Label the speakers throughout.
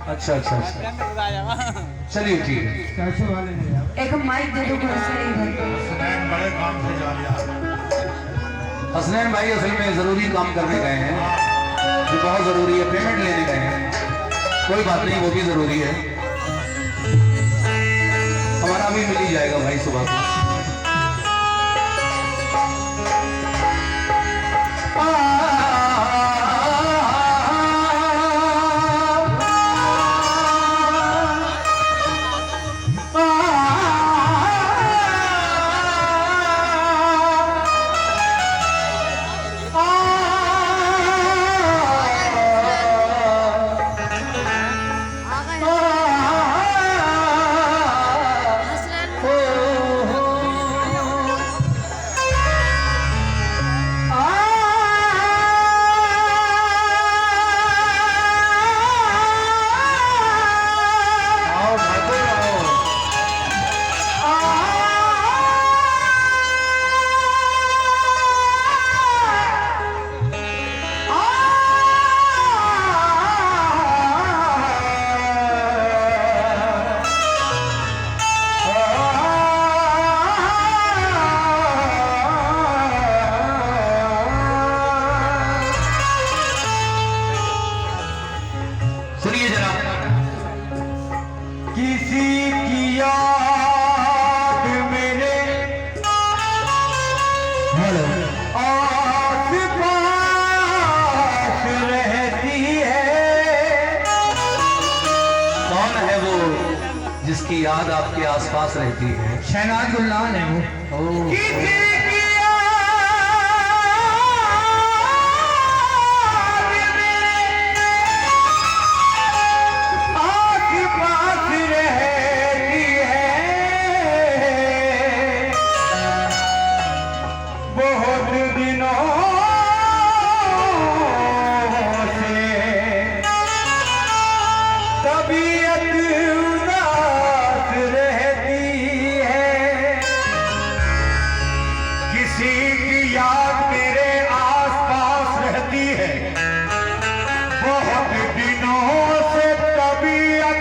Speaker 1: अच्छा अच्छा अच्छा, चलिए ठीक है।
Speaker 2: कैसे वाले
Speaker 3: एक माइक दे दो घर से इधर।
Speaker 2: बड़े काम से जा लिया।
Speaker 1: हसनैन भाई असल में जरूरी काम करने गए हैं, जो बहुत जरूरी है, पेमेंट लेने गए हैं। कोई बात नहीं, वो भी जरूरी है, हमारा भी मिल ही जाएगा भाई सुबह को। सुनिए जनाब,
Speaker 2: किसी की याद मेरे आस पास रहती है।
Speaker 1: कौन है वो जिसकी याद आपके आसपास रहती है?
Speaker 2: शहनाज गुलनान है वो। किसी की याद मेरे आसपास रहती है, बहुत दिनों से तबीयत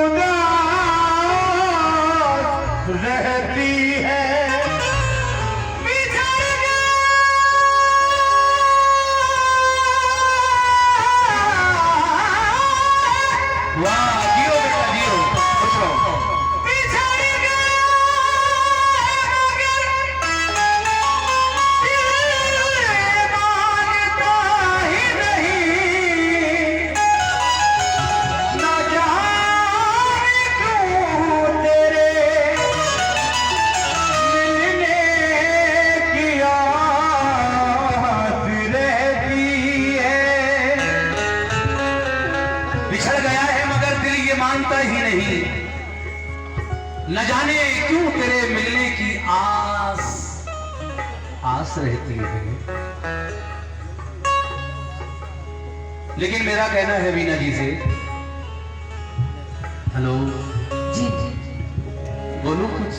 Speaker 2: उदास रहती है।
Speaker 1: वाह, जियो बेटा जियो, खुश रहो। बिछड़ गया है मगर दिल ये मानता ही नहीं, न जाने क्यों तेरे मिलने की आस रहती है। लेकिन मेरा कहना है वीना जी से, हेलो
Speaker 3: जी
Speaker 1: बोलूं कुछ?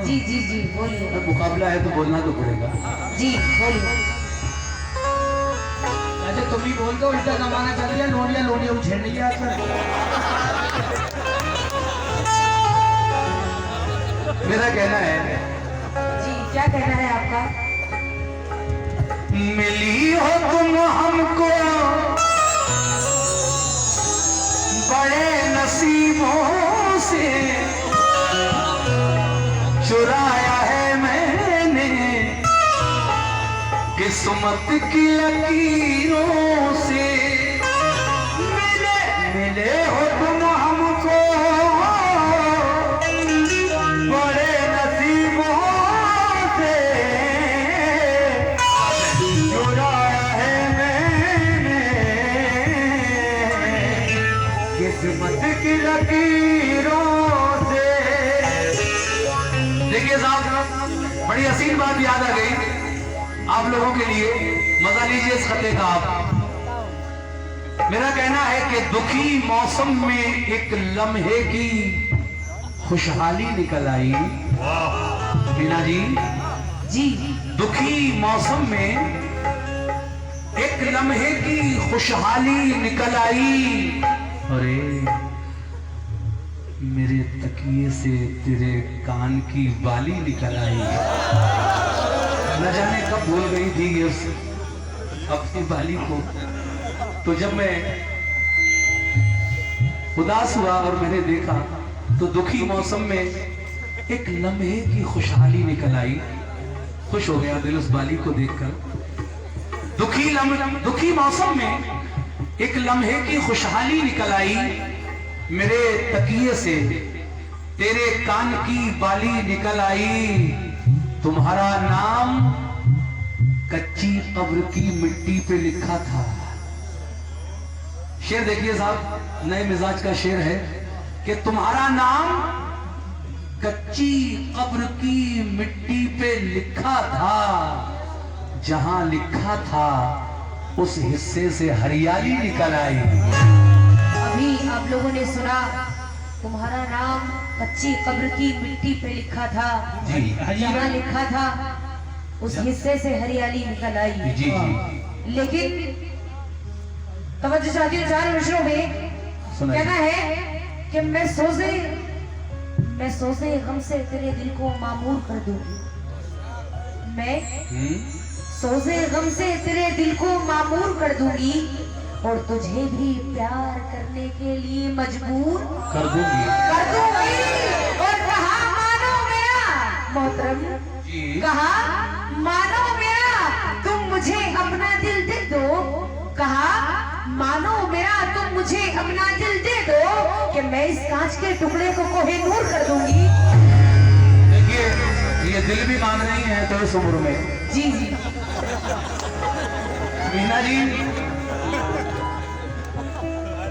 Speaker 3: जी जी जी बोलिए।
Speaker 1: मुकाबला है तो बोलना तो पड़ेगा।
Speaker 3: जी बोलिए।
Speaker 2: अच्छा तुम भी बोल दो, उल्टा जमाना चल गया, लोनिया उछेड़ नहीं गया।
Speaker 1: मेरा कहना है,
Speaker 3: जी क्या कहना है आपका?
Speaker 1: मिली हो तुम हमको बड़े नसीबों से, चुराया है मैंने किस्मत की लकीरों से। मिले हो तुम हमको बड़े नसीबों से, चुराया है मैंने किस्मत की लकीरों से। देखिए साहब, बड़ी हसीन बात याद आ गई आप लोगों के लिए, मजा लीजिए इस खत्ते का आप। मेरा कहना है कि दुखी मौसम में एक लम्हे की खुशहाली निकल आई। वीना जी,
Speaker 3: जी
Speaker 1: दुखी मौसम में एक लम्हे की खुशहाली निकल आई। अरे मेरे तकिए से तेरे कान की बाली निकल आई। न जाने कब भूल गई थी ये उस अपनी बाली को। तो जब मैं उदास हुआ और मैंने देखा तो दुखी मौसम में एक लम्हे की खुशहाली निकल आई। खुश हो गया दिल उस बाली को देखकर। दुखी मौसम में एक लम्हे की खुशहाली निकल आई। मेरे तकिए से तेरे कान की बाली निकल आई। तुम्हारा नाम कच्ची कब्र की मिट्टी पे लिखा था। शेर देखिए साहब, नए मिजाज का शेर है कि तुम्हारा नाम कच्ची कब्र की मिट्टी पे लिखा था। जहां लिखा था उस हिस्से से हरियाली निकल आई।
Speaker 3: अभी आप लोगों ने सुना, तुम्हारा नाम कच्ची कब्र की मिट्टी पे लिखा था।
Speaker 1: जी
Speaker 3: जहाँ लिखा था उस हिस्से से हरियाली निकल आई।
Speaker 1: जी जी
Speaker 3: लेकिन तवज्जो चाहती हूँ, 4 मिनटों में
Speaker 1: सुनाइए।
Speaker 3: कहना है कि मैं सोचे गम से तेरे दिल को मामूर कर दूंगी। मैं सोचे गम से तेरे दिल को मामूर कर दूंगी और तुझे भी प्यार करने के लिए मजबूर
Speaker 1: कर दूंगी।
Speaker 3: और कहा मानो मेरा मोहतरम, कहा मानो मेरा तुम मुझे अपना दिल दे दो। कहा मानो मेरा तुम मुझे अपना दिल दे दो कि मैं इस कांच के टुकड़े को कोहिनूर कर दूंगी।
Speaker 1: देखिए ये दिल भी मान रही है तो इस उम्र में।
Speaker 3: जी जी
Speaker 1: मीना जी,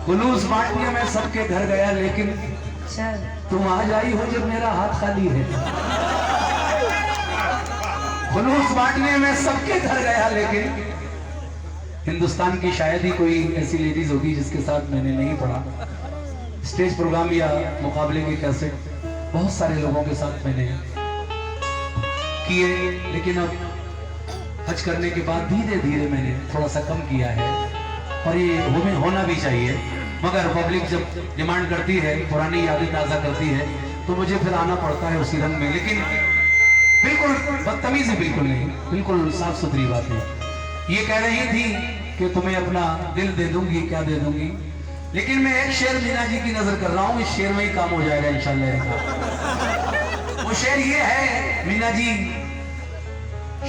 Speaker 1: खुलूस बांटने में सबके घर गया लेकिन
Speaker 3: चल
Speaker 1: तुम आज आई हो जब मेरा हाथ खाली है। खुलूस बांटने में सबके घर गया लेकिन हिंदुस्तान की शायद ही कोई ऐसी लेडीज होगी जिसके साथ मैंने नहीं पढ़ा। स्टेज प्रोग्राम या मुकाबले के कैसेट बहुत सारे लोगों के साथ मैंने किए, लेकिन अब हज करने के बाद धीरे धीरे मैंने थोड़ा सा कम किया है और ये हमें होना भी चाहिए। मगर पब्लिक जब डिमांड करती है, पुरानी यादें ताज़ा करती है तो मुझे फिर आना पड़ता है उसी रंग में। लेकिन बिल्कुल बदतमीजी बिल्कुल नहीं, बिल्कुल साफ सुथरी बात है। ये कह रही थी कि तुम्हें अपना दिल दे दूंगी, क्या दे दूंगी, लेकिन मैं एक शेर मीना जी की नजर कर रहा हूँ, इस शेर में ही काम हो जाएगा इंशाल्लाह। वो शेर ये है मीना जी,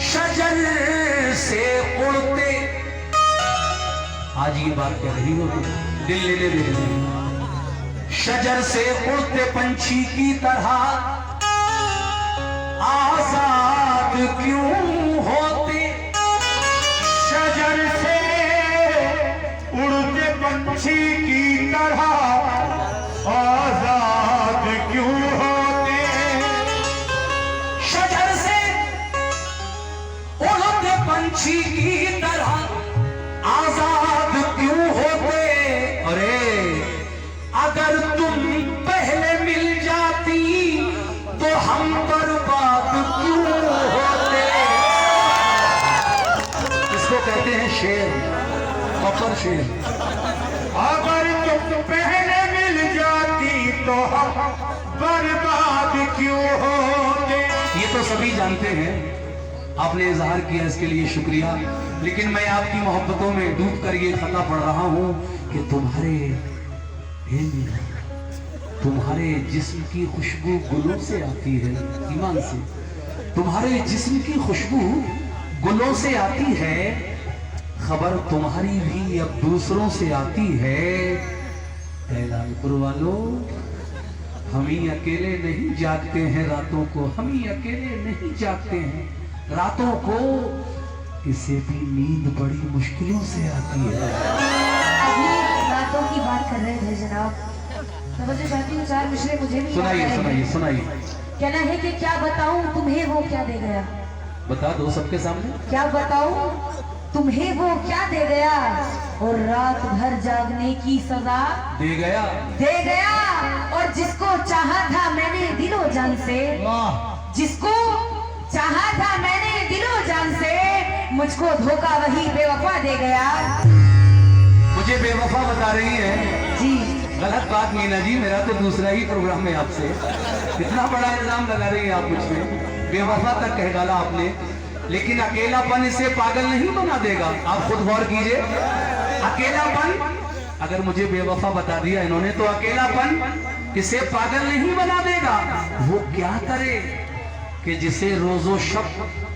Speaker 1: शजर से उड़ते, आज ये बात कह रही हो तो दिल लेने दे रहे। शजर से उड़ते पंछी की तरह आजाद क्यों होते। शजर से उड़ते पंछी की तरह आजाद क्यों होते। शजर से उड़ते पंछी की तरह आजाद क्यों होते। अरे अगर तुम पहले मिल जाती तो हम बर्बाद क्यों होते। इसको कहते हैं शेर, प्रॉपर शेर। अगर तुम पहले मिल जाती तो हम बर्बाद क्यों होते। ये तो सभी जानते हैं, आपने इजहार किया इसके लिए शुक्रिया। लेकिन मैं आपकी मोहब्बतों में डूब कर ये खता पढ़ रहा हूं कि तुम्हारे जिस्म की खुशबू गुलों से आती है, ईमान से। तुम्हारे जिस्म की खुशबू गुलों से आती है, खबर तुम्हारी भी अब दूसरों से आती है। लालपुर वालों, हम ही अकेले नहीं जागते हैं रातों को, हम ही अकेले नहीं जागते हैं रातों को, इसे भी नींद बड़ी मुश्किलों से आती है।
Speaker 3: अभी रातों की बात कर रहे थे जनाब, तवज्जो चाहती हूँ, 4 मिसरे मुझे भी
Speaker 1: सुनाइए सुनाइए सुनाइए।
Speaker 3: कहना है कि क्या बताऊं तुम्हें वो क्या दे गया।
Speaker 1: बता दो सबके सामने।
Speaker 3: क्या बताऊं तुम्हें वो क्या दे गया, और रात भर जागने की सजा
Speaker 1: दे गया।
Speaker 3: और जिसको चाहा था मैंने दिलो जान से, जिसको चाहा था मैंने दिलो जान से, मुझको धोखा वही बेवफा दे गया।
Speaker 1: मुझे बेवफा बता रही है?
Speaker 3: जी
Speaker 1: गलत बात मीना जी, मेरा तो दूसरा ही प्रोग्राम है आपसे। इतना बड़ा इल्जाम लगा रही है आप मुझ पे, बेवफा तक कह डाला आपने। लेकिन अकेलापन इसे पागल नहीं बना देगा। आप खुद गौर कीजिए, अकेलापन अगर मुझे बेवफा बता दिया इन्होंने, तो अकेलापन इसे पागल नहीं बना देगा। वो क्या करे कि जिसे रोजो शब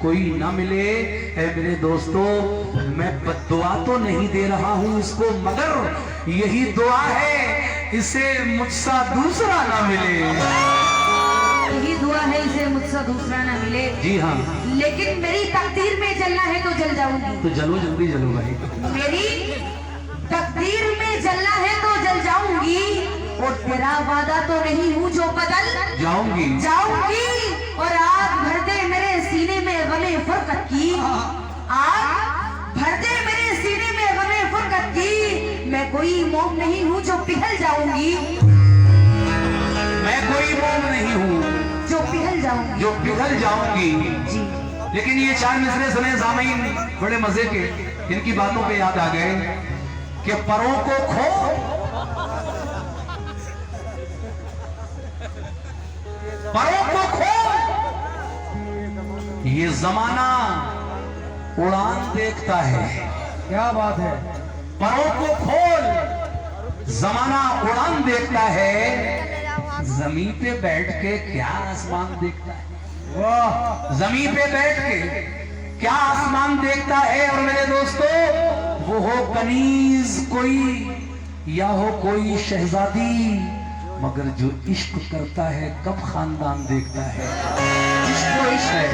Speaker 1: कोई ना मिले। ऐ मेरे दोस्तों, मैं बद्दुआ तो नहीं दे रहा हूं इसको, मगर यही दुआ है इसे मुझसा दूसरा ना मिले।
Speaker 3: यही दुआ है इसे मुझसे दूसरा ना मिले।
Speaker 1: जी हाँ,
Speaker 3: लेकिन मेरी तकदीर में जलना है तो जल जाऊंगी।
Speaker 1: तो जलो, जल्दी जलो भाई।
Speaker 3: मेरी तकदीर में जलना है तो जल जाऊंगी, और तेरा वादा तो नहीं हूँ जो बदल
Speaker 1: जाऊंगी।
Speaker 3: और आग भर दे मेरे सीने में गमे फुरकत की। आग भर दे मेरे सीने में गमे फुरकत की। मैं कोई मोम नहीं हूँ जो पिघल जाऊंगी।
Speaker 1: मैं कोई मोम नहीं हूँ
Speaker 3: जो पिघल जाऊंगी।
Speaker 1: जो पिघल जाऊंगी।
Speaker 3: जी
Speaker 1: लेकिन ये चार मिसरे सुने सामीन, बड़े मजे के। इनकी बातों पे याद आ गए कि परों को खो, परों को खो, ये जमाना उड़ान देखता है।
Speaker 2: क्या बात है।
Speaker 1: परों को खोल, जमाना उड़ान देखता है। जमीन पे बैठ के क्या आसमान देखता है।
Speaker 2: वाह,
Speaker 1: जमीन पे बैठ के क्या आसमान देखता है। और मेरे दोस्तों, वो हो कनीज कोई या हो कोई शहजादी, मगर जो इश्क करता है कब खानदान देखता है। इश्क तो इश्क है,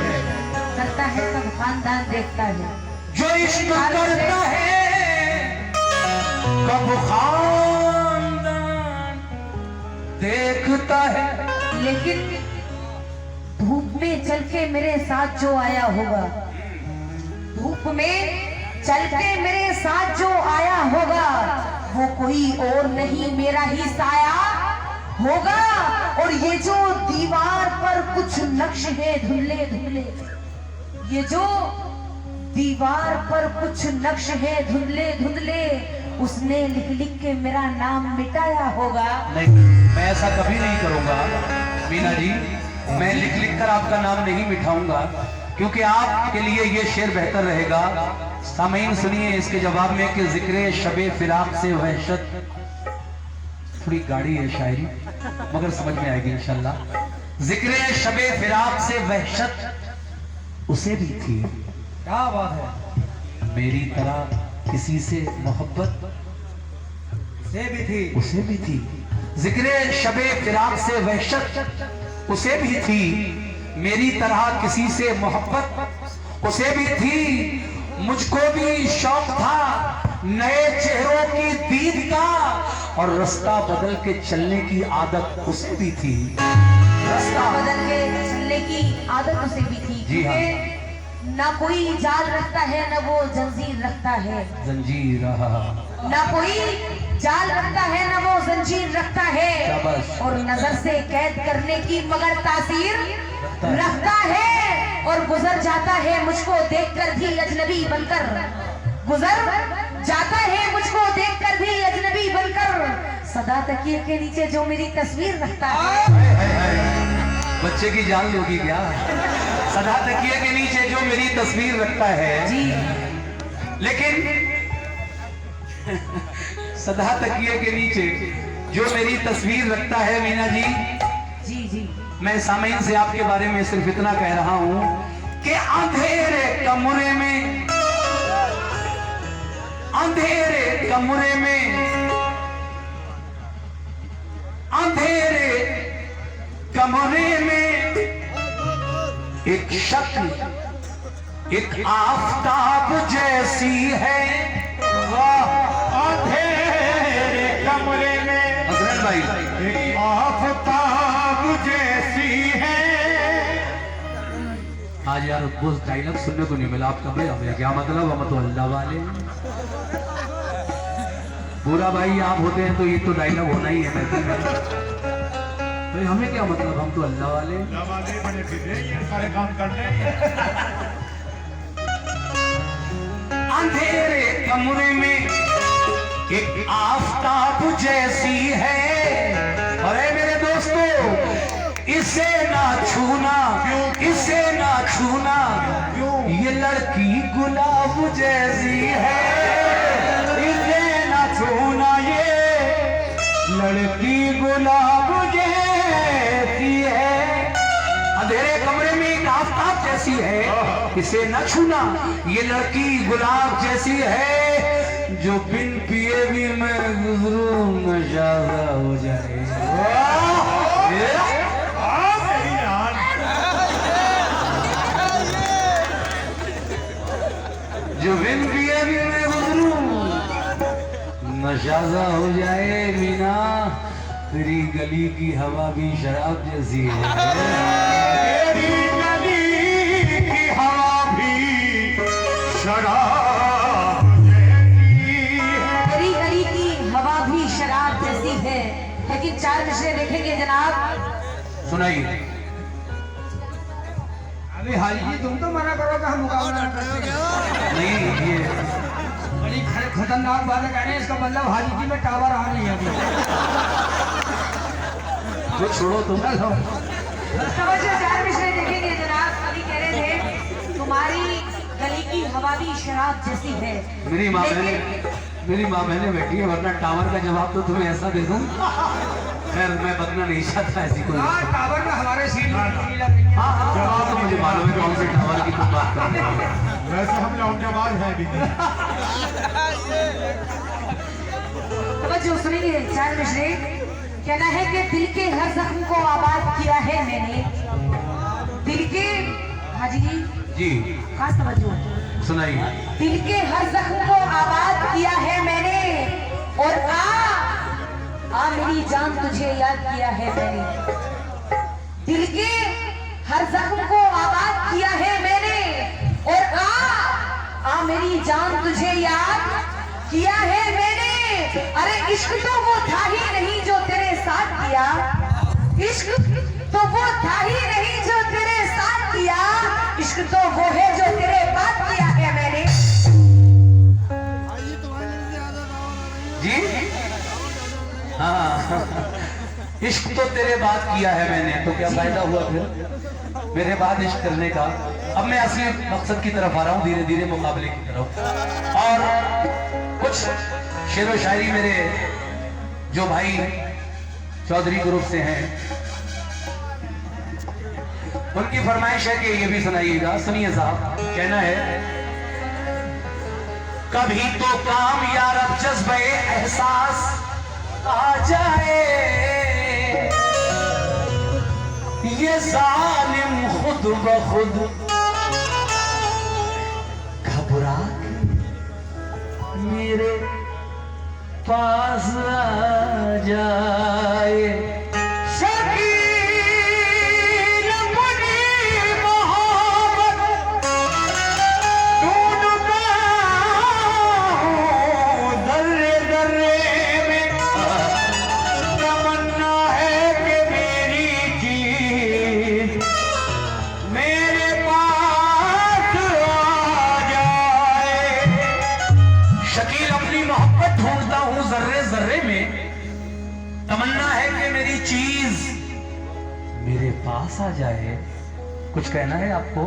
Speaker 3: करता है कब खानदान देखता है।
Speaker 1: जो इश्क करता है कब खानदान देखता है।
Speaker 3: लेकिन धूप में चल के मेरे साथ जो आया होगा, धूप में चल के मेरे साथ जो आया होगा, वो कोई और नहीं मेरा ही साया होगा। और ये जो दीवार पर कुछ नक्श है धुंधले धुंधले, ये जो दीवार पर कुछ नक्श है धुंधले धुंधले, उसने लिख लिख के मेरा नाम मिटाया होगा।
Speaker 1: नहीं, मैं ऐसा कभी नहीं करूंगा मीना जी। मैं लिख लिख कर आपका नाम नहीं मिटाऊंगा, क्योंकि आपके लिए ये शेर बेहतर रहेगा। सामीन सुनिए इसके जवाब में कि जिक्रे शबे फिराक से वहशत, थोड़ी गाड़ी है शायरी मगर समझ में आएगी इंशाल्लाह। जिक्रे शबे फिराक से वहशत उसे भी थी,
Speaker 2: क्या बात है।
Speaker 1: मेरी तरह किसी से मोहब्बत
Speaker 2: से भी थी,
Speaker 1: उसे भी थी। जिक्रे शबे फिराक से वहशत उसे भी थी, मेरी तरह किसी से मोहब्बत उसे भी थी। मुझको भी शौक था नए चेहरों की दीद का, और रास्ता बदल के चलने की आदत उसे भी थी।
Speaker 3: रास्ता बदल के चलने की आदत उसे भी थी।
Speaker 1: जी हाँ।
Speaker 3: क्योंकि ना कोई जाल रखता है ना वो जंजीर रखता है।
Speaker 1: जंजीर रहा,
Speaker 3: ना कोई जाल रखता है ना वो जंजीर रखता है।
Speaker 1: शाबाश।
Speaker 3: और नजर से कैद करने की मगर तासीर रखता है। और गुजर जाता है मुझको देखकर भी अजनबी बनकर, गुजर जाता है मुझको देखकर भी अजनबी बनकर। सदा तकिए के नीचे जो मेरी तस्वीर रखता है।
Speaker 1: बच्चे की जान लोगी क्या। सदा तकिए के नीचे जो मेरी तस्वीर रखता है
Speaker 3: जी,
Speaker 1: लेकिन सदा तकिए के नीचे जो मेरी तस्वीर रखता है मीना जी,
Speaker 3: जी जी।
Speaker 1: मैं सामीन से आपके बारे में सिर्फ इतना कह रहा हूं कि अंधेरे कमरे में, अंधेरे कमरे में, अंधेरे कमरे में एक शक्ल, एक आफताब जैसी है।
Speaker 4: अंधेरे कमरे में
Speaker 1: हजरत भाई,
Speaker 4: एक आफताब जैसी है।
Speaker 1: आज यार वो डायलॉग सुनने को नहीं मिला। आप कमरे हमें क्या मतलब, हम तो अल्लाह वाले। पूरा भाई आप होते हैं तो ये तो डायलॉग होना ही है महफिल में। तो हमें क्या मतलब, हम तो अल्लाह वाले।
Speaker 4: जमाने बड़े फिरे ये सारे काम करने।
Speaker 1: अंधेरे कमरे में एक आफताब जैसी है। अरे मेरे दोस्तों, इसे ना छूना, इसे ना छूना, ये लड़की गुलाब जैसी है। इसे ना छूना, ये लड़की गुलाब जैसी है। अंधेरे कमरे में एक आफताब जैसी है, इसे न छूना, ये लड़की गुलाब जैसी है। जो बिन पिए भी मैं गुजरूं नशा हो जाए। जो बिन पिए भी मैं गुजरूं नशा हो जाए। मीना तेरी गली की हवा भी शराब जैसी है।
Speaker 4: तेरी गली की हवा भी शराब जैसी है।
Speaker 3: मेरी गली की हवा भी शराब जैसी है। लेकिन 4 मिसरे देखेंगे जनाब।
Speaker 1: सुनाइए।
Speaker 2: अभी हाजी जी तुम तो मना करोगे हम मुकाबला न करते।
Speaker 1: नहीं, ये
Speaker 2: बड़ी खतरनाक बात है, कहने इसका मतलब हाजी जी में टावर आ नहीं है अभी।
Speaker 1: जो छोड़ो तुम।
Speaker 3: समझो 4 मिसरे देखेंगे जनाब। अभी कह रहे थे तुम्हारी गली की हवा भी शराब जैसी है।
Speaker 1: मेरी माँ बहने बैठी है, वरना टावर का जवाब तो तुम्हें ऐसा दे दूं। खैर मैं बदलना नहीं चाहता ऐसी कोई।
Speaker 2: हाँ, टावर में हमारे सीट नहीं लग रही है।
Speaker 1: हाँ, जवाब तो मुझे मालूम है कौन से टावर की तुम बात कर रहे हो।
Speaker 4: वैसे हम लौंडेबाज हैं भी।
Speaker 3: समझो सुनिए 4 मिसरे। कहना है कि दिल के हर जख्म को आबाद किया है मैंने। दिल के हाजी
Speaker 1: जी
Speaker 3: खास तवज्जो।
Speaker 1: सुनाइए।
Speaker 3: दिल के हर जख्म को आबाद किया है मैंने। और आ मेरी जान तुझे याद किया है मैंने। दिल के हर जख्म को आबाद किया है मैंने। और आ मेरी जान तुझे याद किया है मैंने। अरे इश्क तो वो था ही नहीं जो तेरे साथ किया। इश्क तो वो था ही नहीं जो तेरे साथ किया। इश्क तो वो है जो तेरे बात किया है मैंने।
Speaker 1: जी हाँ, इश्क तो तेरे बाद किया है मैंने, तो क्या फायदा हुआ फिर मेरे बाद इश्क करने का। अब मैं असली मकसद की तरफ आ रहा हूँ, धीरे धीरे मुकाबले की तरफ। और कुछ शेर व शायरी मेरे जो भाई चौधरी ग्रुप से हैं, उनकी फरमाइश है कि ये भी सुनाइएगा। सुनिए साहब, कहना है कभी तो काम यारब जज्बे एहसास आ जाए, ये जालिम खुद ब खुद घबरा के मेरे पास आ जाए। शकील अपनी मोहब्बत ढूंढता हूँ दर्रे दर्रे में। तमन्ना है कि मेरी चीज मेरे पास आ जाए। शकील अपनी मोहब्बत ढूंढता हूँ जर्रे जर्रे में। तमन्ना है कि मेरी चीज मेरे पास आ जाए। कुछ कहना है आपको?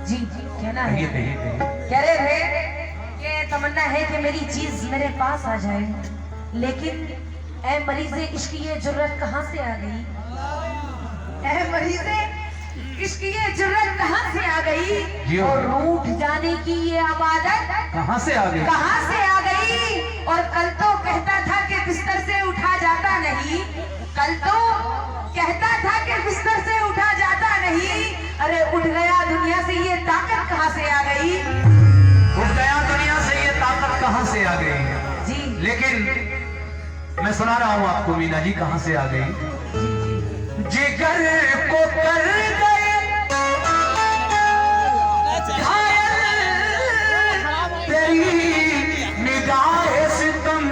Speaker 3: जी कहना है।
Speaker 1: कहिए कहिए कहिए।
Speaker 3: कह रहे थे कि तमन्ना है कि मेरी चीज मेरे पास आ जाए। लेकिन ए मरीज़े इश्क ये जुर्रत कहाँ से आ गई? ए मरीज़े इश्क ये जुर्रत कहाँ से आ गई?
Speaker 1: जी हो
Speaker 3: और
Speaker 1: गई।
Speaker 3: रूठ जाने की ये आबादत
Speaker 1: कहाँ से आ गई?
Speaker 3: कहाँ से आ गई? और कल तो कहता था कि बिस्तर से उठा जाता नहीं। कल तो कहता था कि बिस्तर से उठा जाता नहीं। अरे उठ गया दुनिया से ये ताकत कहाँ से आ गई?
Speaker 1: उठ गया दुनिया से ये ताकत कहाँ से आ गई?
Speaker 3: जी
Speaker 1: लेकिन मैं सुना रहा हूँ आपको मीना जी कहाँ से आ गई। जिगर को कर गए घायल तेरी निगाह सितम।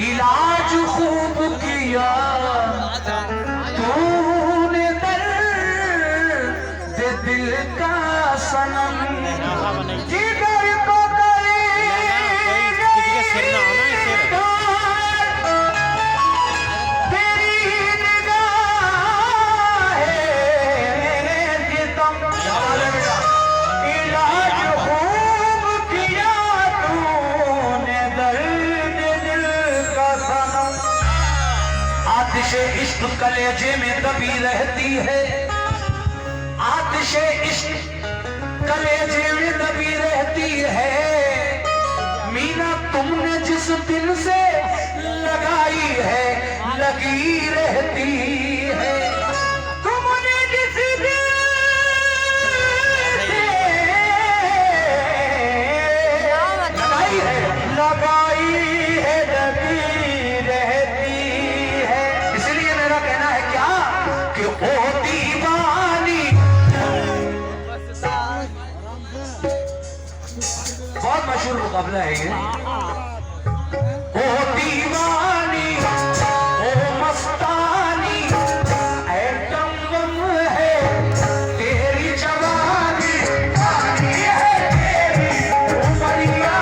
Speaker 1: इलाज खूब किया तूने दर्द दिल का सनम। जिगर को करे
Speaker 5: किसी के सिर ना आना है सिर
Speaker 1: तेरी निगाह है तुम इलाज खूब किया तूने दर्द दिल का सनम। आतिश इश्क कलेजे में दबी रहती है, आतिश इश्क कलेजे में दबी रहती है। मीना तुमने जिस दिल से लगाई है लगी रहती है। तुमने जिस दिल से लगाई है लगी रहती है। इसलिए मेरा कहना है क्या कि ओ दीवानी, बहुत मशहूर मुकाबला है ये। ओ दीवानी ओ मस्तानी ऐ दम है तेरी जवानी, पानी है तेरी उमरिया।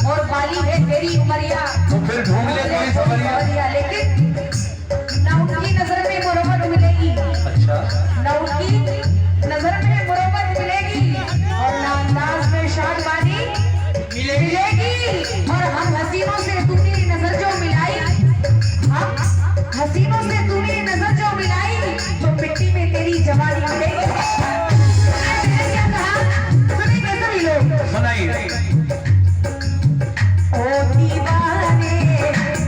Speaker 3: और बाली है तेरी उमरिया।
Speaker 1: तो फिर ढूंढ ले कोई समरिया।
Speaker 3: लेकिन ना उनकी नजर में मुरब्बत मिलेगी,
Speaker 1: अच्छा
Speaker 3: ना उनकी नजर में मुरब्बत मिलेगी और ना अंदाज में शादबाजी मिलेगी। और हम हसीनों से तूने नजर जो मिलाई, हम हसीनों से तूने नजर जो मिलाई, तो मिट्टी में तेरी जवानी मिलेगी। मैंने क्या कहा सुनेंगे सभी लोग।
Speaker 1: सुनाइए।
Speaker 3: ओ दीवाने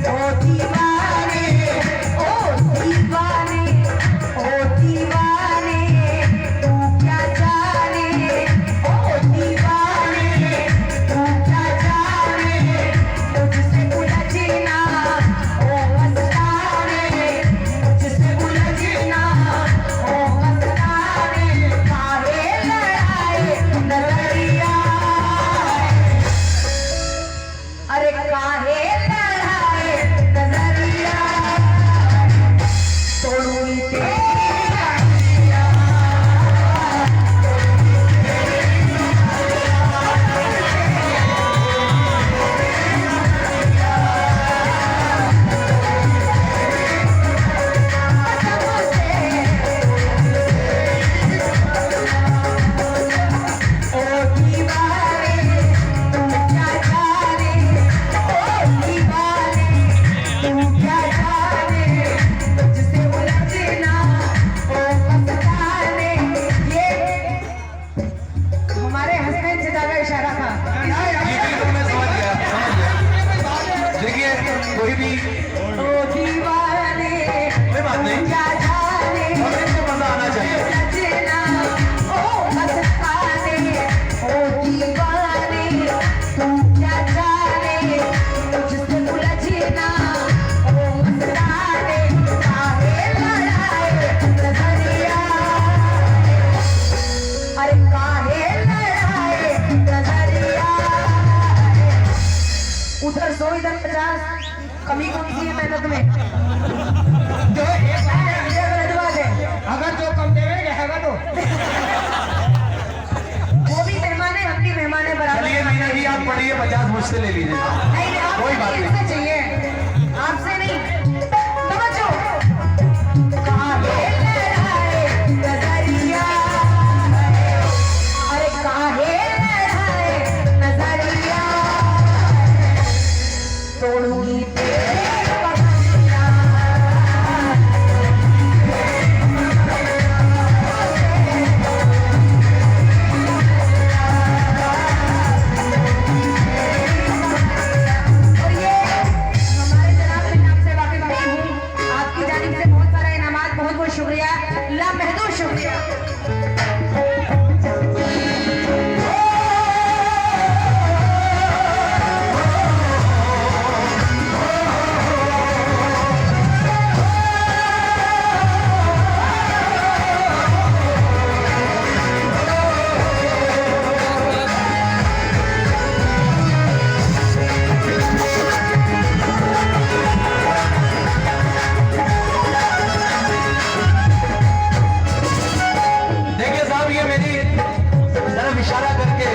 Speaker 3: ओ दीवाने ओ दीवाने ओ दीवाने तू क्या जाने, ओ दीवाने तू क्या जाने, तुझसे उलझना ओ मस्ताने, तुझसे उलझना ओ मस्ताने। कमी कौन सी है मेहनत में?
Speaker 2: जो एक गलत बात है, अगर जो कम देवे रहेगा तो
Speaker 3: वो भी मेहमान है, हम भी मेहमान है बराबर।
Speaker 1: चलिए मीना जी आप पढ़िए, 50 मुझसे ले लीजिए।
Speaker 3: नहीं नहीं,
Speaker 1: कोई बात
Speaker 3: आपसे
Speaker 1: नहीं।
Speaker 3: चाहिए, आपसे नहीं। समझो, कहाँ है लहराए नजरिया, अरे कहाँ है लहराए नजरिया, तोड़ूंगी तेरे पगड़िया। और ये हमारे जनाब मैं आपसे वाकिफ नहीं हूँ, आपकी जानिब से बहुत सारा इनामात, बहुत बहुत शुक्रिया, लामहदूद शुक्रिया।
Speaker 1: देखिए साहब, ये मेरी तरफ इशारा करके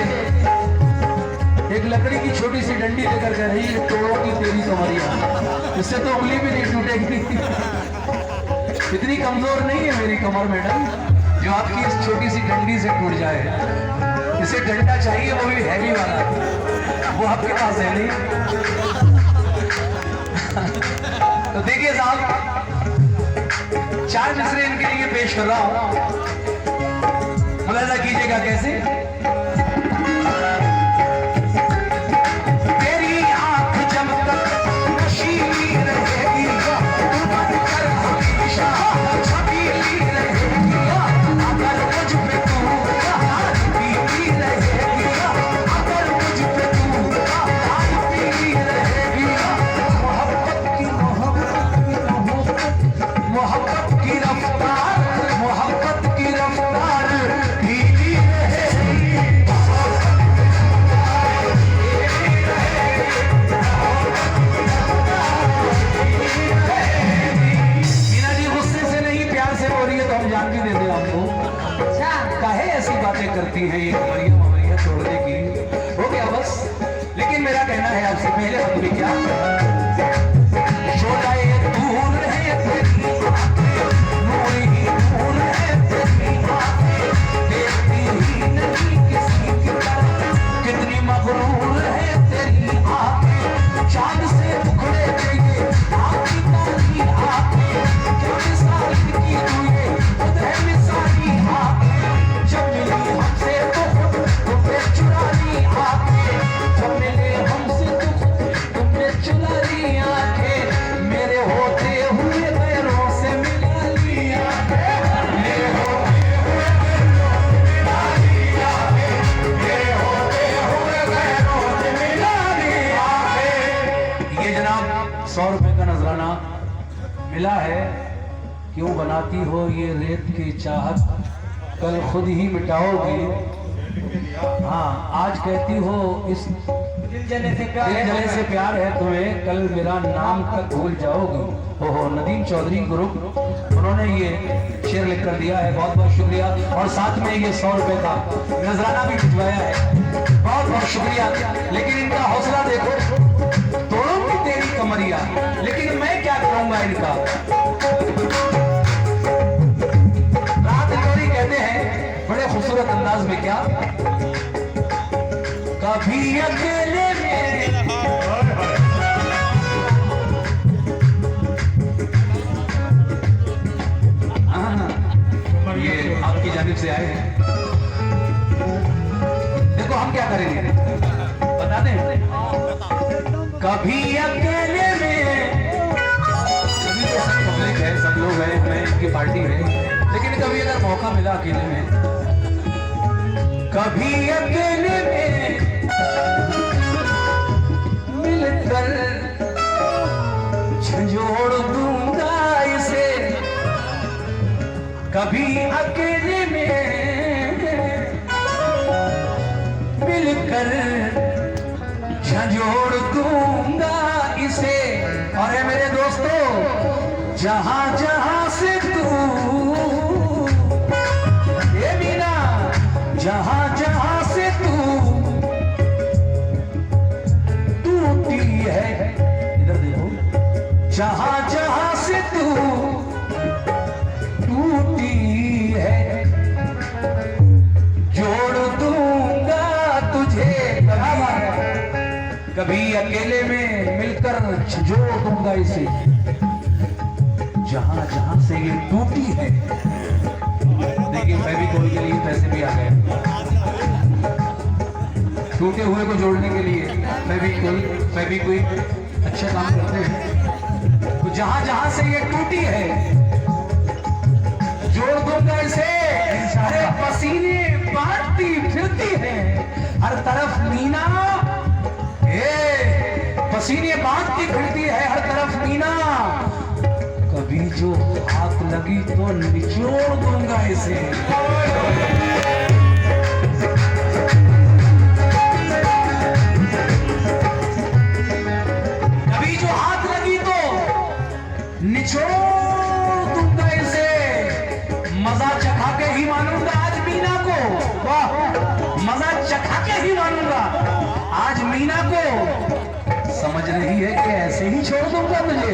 Speaker 1: एक लकड़ी की छोटी सी डंडी लेकर कह रही है, तोड़ोगी तेरी कमरिया। इससे तो उंगली भी नहीं टूटेगी। इतनी कमजोर नहीं है मेरी कमर मैडम, जो आपकी इस छोटी सी डंडी से टूट जाए। इसे डंडा चाहिए, वो भी हैवी वाला, वो आपके पास है नहीं। तो देखिए साहब, 4 मिसरे इनके लिए पेश कर रहा हूं, मुलाजा कीजिएगा कैसे। तेरी आंख जब तक नशीली रहेगी, कर हमेशा छबीली रहेगी, अगर मुझ पे तू हाथ पीती रहेगी, अगर मुझ पे तू हाथ पीती रहेगी, मोहब्बत की रफ्तार, मोहब्बत की रफ्तार धीमी रहेगी। मीना जी गुस्से से नहीं, प्यार से हो रही है तो हम जान भी देते हैं आपको।
Speaker 3: अच्छा,
Speaker 1: काहे ऐसी बातें करती हैं ये कमरिया ममरिया तोड़ने की, हो गया बस। लेकिन मेरा कहना है आपसे, पहले हम भी क्या जो जाए दूर है तेरी आंखें, नूर ही नूर है तेरी आंखें, देखती ही नहीं किसी की तरफ, कितनी मगरूर है तेरी आंखें, चांद से मुखड़े गए आपकी काली आंखें, क्या मिसाल की तुझे खुद है मिसाली आंखें, जब मिली हमसे तो खुद तुमने चुरा ली आंखें, जब मिले हमसे तो खुद तुमने चुरा ली आंखें, मेरे होते हुए पैरों से मिला ली आंखें, मेरे होते हुए पैरों से मिला ली आंखें, मेरे होते हुए पैरों से मिला ली आंखें। ये जनाब 100 रुपए का नजराना मिला है। क्यों बनाती हो ये रेत की चाहत, कल खुद ही मिटाओगी। हाँ, आज कहती हो इस
Speaker 2: दिल जले से प्यार
Speaker 1: दिल जले से प्यार है तुम्हें, कल मेरा नाम तक भूल जाओगे। ओहो, नदीम चौधरी ग्रुप, उन्होंने ये शेर लिख कर दिया है, बहुत बहुत शुक्रिया। और साथ में ये 100 रुपए का नजराना भी भिजवाया है, बहुत बहुत शुक्रिया। लेकिन इनका हौसला देखो, तोड़ूंगी तेरी कमरिया, लेकिन मैं क्या करूंगा इनका। राहत जोरी कहते हैं बड़े खूबसूरत अंदाज में, क्या कभी अकेले में ये आपकी जानिब से आए हैं। देखो हम क्या करेंगे, बता दें। कभी अकेले में, कभी तो सब पब्लिक है, सब लोग हैं, मैं इनकी पार्टी है, लेकिन कभी अगर मौका मिला अकेले में, कभी अकेले में मिलकर झंझोड़ दूंगा इसे, कभी अकेले में मिलकर झंझोड़ दूंगा इसे, और कभी अकेले में मिलकर झिझोड़ दूंगा इसे, जहां जहां से ये टूटी है। देखिए फेविकोल के लिए पैसे भी आ गए, टूटे हुए को जोड़ने के लिए फेविक्विक अच्छे काम करते हैं। तो जहां जहां से ये टूटी है जोड़ दूंगा इसे। अरे पसीने बांटती फिरती है हर तरफ मीना, पसीने बांटती फिरती है हर तरफ मीना, कभी जो हाथ लगी तो निचोड़ दूंगा इसे। कभी जो हाथ लगी तो निचोड़ दूंगा इसे। मजा चखा के ही मानूंगा आज मीना को, वाह मजा चखा के ही मानूंगा आज मीना को। समझ रही है कि ऐसे ही छोड़ दूंगा तुझे।